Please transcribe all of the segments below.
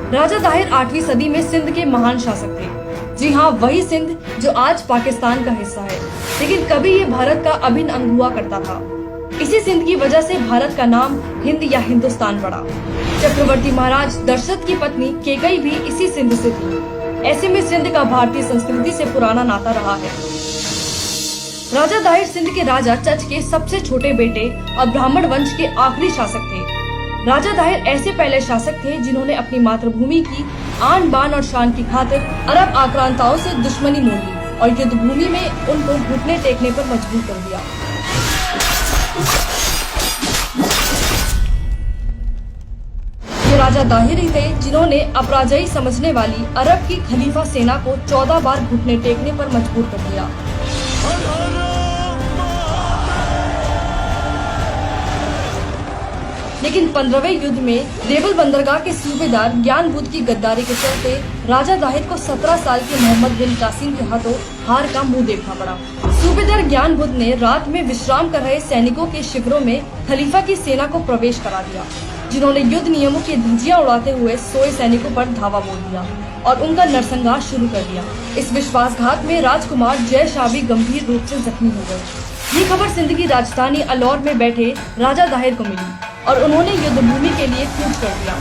राजा दाहिर 8वीं सदी में सिंध के महान शासक थे। जी हाँ, वही सिंध जो आज पाकिस्तान का हिस्सा है, लेकिन कभी ये भारत का अभिन्न अंग हुआ करता था। इसी सिंध की वजह से भारत का नाम हिंद या हिंदुस्तान पड़ा। चक्रवर्ती महाराज दशरथ की पत्नी केकई भी इसी सिंध से थी। ऐसे में सिंध का भारतीय संस्कृति से पुराना नाता रहा है। राजा दाहिर सिंध के राजा चच के सबसे छोटे बेटे और ब्राह्मण वंश के आखिरी शासक थे। राजा दाहिर ऐसे पहले शासक थे जिन्होंने अपनी मातृभूमि की आन बान और शान की खातिर अरब आक्रांताओं से दुश्मनी मोल ली और युद्ध भूमि में उनको घुटने टेकने पर मजबूर कर दिया। ये राजा दाहिर ही थे जिन्होंने अपराजयी समझने वाली अरब की खलीफा सेना को 14 बार घुटने टेकने पर मजबूर कर दिया। लेकिन 15वें युद्ध में देवल बंदरगाह के सूबेदार ज्ञान बुद्ध की गद्दारी के चलते राजा दाहिर को 17 साल के मोहम्मद बिन कासिम के हाथों हार का मुंह देखना पड़ा। सूबेदार ज्ञान बुद्ध ने रात में विश्राम कर रहे सैनिकों के शिविरों में खलीफा की सेना को प्रवेश करा दिया, जिन्होंने युद्ध नियमों की धज्जियां उड़ाते हुए सोए सैनिकों पर धावा बोल दिया और उनका नरसंहार शुरू कर दिया। इस विश्वासघात में राजकुमार जय शाह भी गंभीर रूप से जख्मी हो गए। ये खबर सिंध की राजधानी अलौर में बैठे राजा दाहिर को मिली और उन्होंने युद्ध भूमि के लिए कूच कर दिया।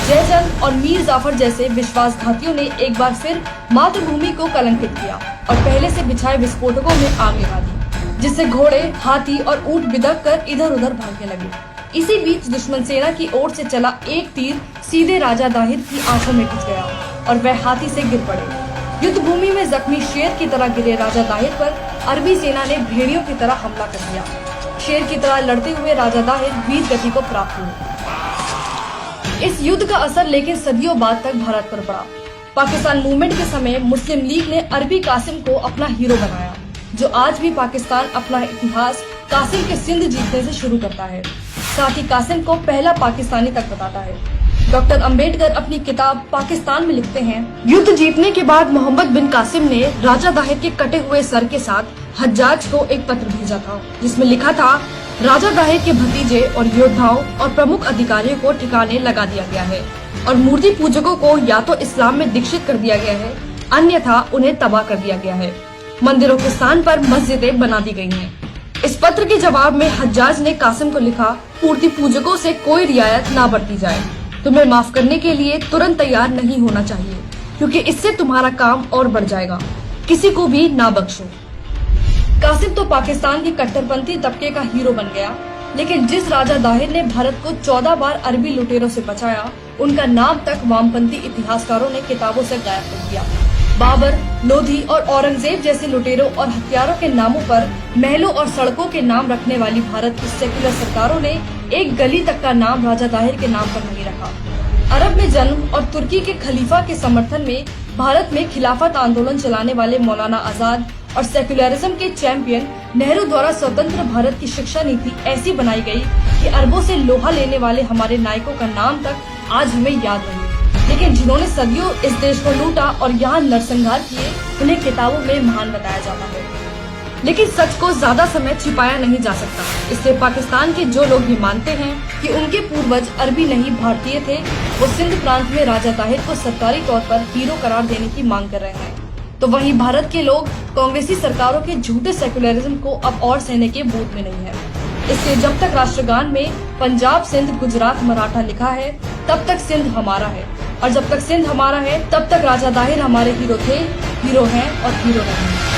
जयचंद और मीर जाफर जैसे विश्वासघातियों ने एक बार फिर मातृभूमि को कलंकित किया और पहले से बिछाए विस्फोटकों में आग लगा दी, जिससे घोड़े, हाथी और ऊंट बिदक कर इधर उधर भागने लगे। इसी बीच दुश्मन सेना की ओर से चला एक तीर सीधे राजा दाहिर की आंखों में घुस गया और वह हाथी से गिर पड़े। युद्ध भूमि में जख्मी शेर की तरह गिरे राजा दाहिर पर अरबी सेना ने भेड़ियों की तरह हमला कर दिया। शेर की तरह लड़ते हुए राजा दाहिर वीर गति को प्राप्त हुए। इस युद्ध का असर लेकिन सदियों बाद तक भारत पर पड़ा। पाकिस्तान मूवमेंट के समय मुस्लिम लीग ने अरबी कासिम को अपना हीरो बनाया, जो आज भी पाकिस्तान अपना इतिहास कासिम के सिंध जीतने से शुरू करता है, साथ ही कासिम को पहला पाकिस्तानी तक बताता है। डॉक्टर अंबेडकर अपनी किताब पाकिस्तान में लिखते हैं, युद्ध जीतने के बाद मोहम्मद बिन कासिम ने राजा दाहिर के कटे हुए सर के साथ हज्जाज को एक पत्र भेजा था, जिसमें लिखा था, राजा दाहिर के भतीजे और योद्धाओं और प्रमुख अधिकारियों को ठिकाने लगा दिया गया है और मूर्ति पूजकों को या तो इस्लाम में दीक्षित कर दिया गया है, अन्यथा उन्हें तबाह कर दिया गया है। मंदिरों के स्थान पर मस्जिदें बना दी गई हैं। इस पत्र के जवाब में हज्जाज ने कासिम को लिखा, मूर्ति पूजकों से कोई रियायत ना बरती जाए। तुम्हें माफ करने के लिए तुरंत तैयार नहीं होना चाहिए, क्योंकि इससे तुम्हारा काम और बढ़ जाएगा। किसी को भी ना बख्शो। कासिम तो पाकिस्तान के कट्टरपंथी तबके का हीरो बन गया, लेकिन जिस राजा दाहिर ने भारत को 14 बार अरबी लुटेरों से बचाया, उनका नाम तक वामपंथी इतिहासकारों ने किताबों से गायब कर दिया। बाबर, लोधी और औरंगजेब जैसे लुटेरों और हत्यारों के नामों पर महलों और सड़कों के नाम रखने वाली भारत की सेक्युलर सरकारों ने एक गली तक का नाम राजा दाहिर के नाम पर नहीं रखा। अरब में जन्म और तुर्की के खलीफा के समर्थन में भारत में खिलाफत आंदोलन चलाने वाले मौलाना आजाद और सेक्युलरिज्म के चैंपियन नेहरू द्वारा स्वतंत्र भारत की शिक्षा नीति ऐसी बनाई गई कि अरबों से लोहा लेने वाले हमारे नायकों का नाम तक आज हमें याद नहीं, लेकिन जिन्होंने सदियों इस देश को लूटा और यहाँ नरसंहार किए, उन्हें किताबों में महान बताया जाता है। लेकिन सच को ज्यादा समय छिपाया नहीं जा सकता, इसलिए पाकिस्तान के जो लोग भी मानते हैं कि उनके पूर्वज अरबी नहीं भारतीय थे, वो सिंध प्रांत में राजा दाहिर को सरकारी तौर पर हीरो करार देने की मांग कर रहे हैं। तो वहीं भारत के लोग कांग्रेसी सरकारों के झूठे सेक्युलरिज्म को अब और सहने के बोध में नहीं है। इसलिए जब तक राष्ट्रगान में पंजाब, सिंध, गुजरात, मराठा लिखा है, तब तक सिंध हमारा है, और जब तक सिंध हमारा है, तब तक राजा दाहिर हमारे हीरो थे, हीरो हैं और हीरो रहेंगे।